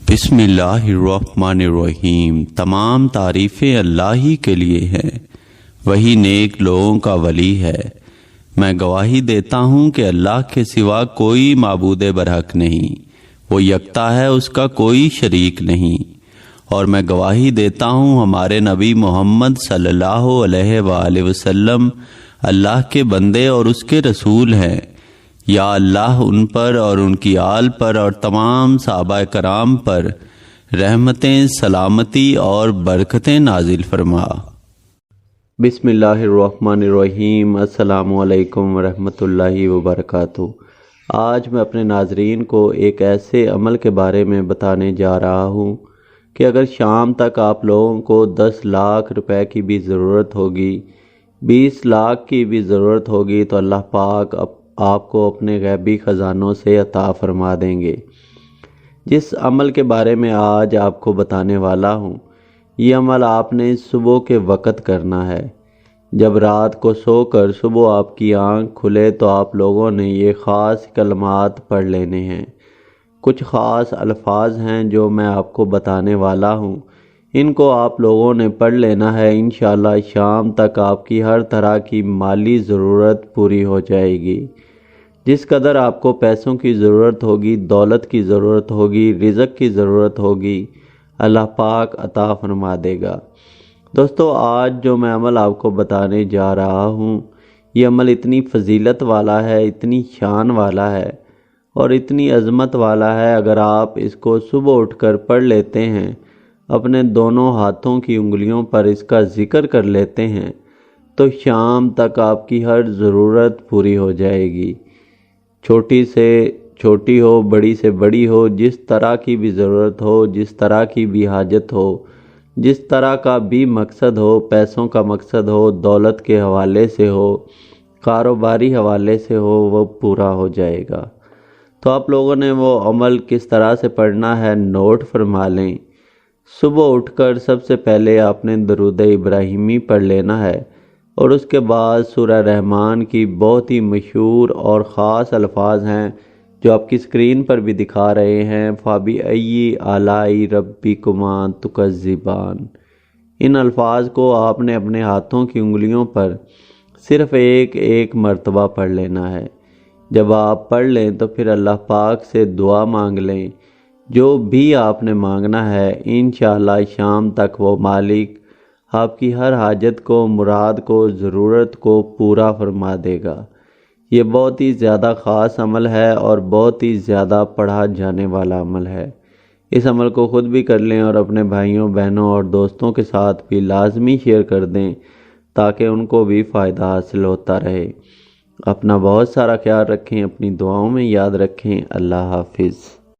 بسم اللہ الرحمن الرحیم۔ تمام تعریفیں اللہ ہی کے لیے ہیں، وہی نیک لوگوں کا ولی ہے۔ میں گواہی دیتا ہوں کہ اللہ کے سوا کوئی معبود برحق نہیں، وہ یکتا ہے، اس کا کوئی شریک نہیں۔ اور میں گواہی دیتا ہوں ہمارے نبی محمد صلی اللہ علیہ وآلہ وسلم اللہ کے بندے اور اس کے رسول ہیں۔ یا اللہ ان پر اور ان کی آل پر اور تمام صحابہ کرام پر رحمتیں، سلامتی اور برکتیں نازل فرما۔ بسم اللہ الرحمن الرحیم۔ السلام علیکم ورحمۃ اللہ وبرکاتہ۔ آج میں اپنے ناظرین کو ایک ایسے عمل کے بارے میں بتانے جا رہا ہوں کہ اگر شام تک آپ لوگوں کو 10 لاکھ روپے کی بھی ضرورت ہوگی، 20 لاکھ کی بھی ضرورت ہوگی تو اللہ پاک آپ کو اپنے غیبی خزانوں سے عطا فرما دیں گے۔ جس عمل کے بارے میں آج آپ کو بتانے والا ہوں، یہ عمل آپ نے صبح کے وقت کرنا ہے۔ جب رات کو سو کر صبح آپ کی آنکھ کھلے تو آپ لوگوں نے یہ خاص کلمات پڑھ لینے ہیں۔ کچھ خاص الفاظ ہیں جو میں آپ کو بتانے والا ہوں، ان کو آپ لوگوں نے پڑھ لینا ہے۔ انشاءاللہ شام تک آپ کی ہر طرح کی مالی ضرورت پوری ہو جائے گی۔ جس قدر آپ کو پیسوں کی ضرورت ہوگی، دولت کی ضرورت ہوگی، رزق کی ضرورت ہوگی، اللہ پاک عطا فرما دے گا۔ دوستو، آج جو میں عمل آپ کو بتانے جا رہا ہوں، یہ عمل اتنی فضیلت والا ہے، اتنی شان والا ہے اور اتنی عظمت والا ہے، اگر آپ اس کو صبح اٹھ کر پڑھ لیتے ہیں، اپنے دونوں ہاتھوں کی انگلیوں پر اس کا ذکر کر لیتے ہیں، تو شام تک آپ کی ہر ضرورت پوری ہو جائے گی۔ چھوٹی سے چھوٹی ہو، بڑی سے بڑی ہو، جس طرح کی بھی ضرورت ہو، جس طرح کی بھی حاجت ہو، جس طرح کا بھی مقصد ہو، پیسوں کا مقصد ہو، دولت کے حوالے سے ہو، کاروباری حوالے سے ہو، وہ پورا ہو جائے گا۔ تو آپ لوگوں نے وہ عمل کس طرح سے پڑھنا ہے نوٹ فرما لیں۔ صبح اٹھ کر سب سے پہلے آپ نے درود ابراہیمی پڑھ لینا ہے، اور اس کے بعد سورہ رحمان کی بہت ہی مشہور اور خاص الفاظ ہیں جو آپ کی اسکرین پر بھی دکھا رہے ہیں، فَبِأَيِّ آلَاءِ رَبِّكُمَا تُكَذِّبَانِ۔ ان الفاظ کو آپ نے اپنے ہاتھوں کی انگلیوں پر صرف ایک مرتبہ پڑھ لینا ہے۔ جب آپ پڑھ لیں تو پھر اللہ پاک سے دعا مانگ لیں، جو بھی آپ نے مانگنا ہے انشاءاللہ شام تک وہ مالک آپ کی ہر حاجت کو، مراد کو، ضرورت کو پورا فرما دے گا۔ یہ بہت ہی زیادہ خاص عمل ہے اور بہت ہی زیادہ پڑھا جانے والا عمل ہے۔ اس عمل کو خود بھی کر لیں اور اپنے بھائیوں، بہنوں اور دوستوں کے ساتھ بھی لازمی شیئر کر دیں تاکہ ان کو بھی فائدہ حاصل ہوتا رہے۔ اپنا بہت سارا خیال رکھیں، اپنی دعاؤں میں یاد رکھیں۔ اللہ حافظ۔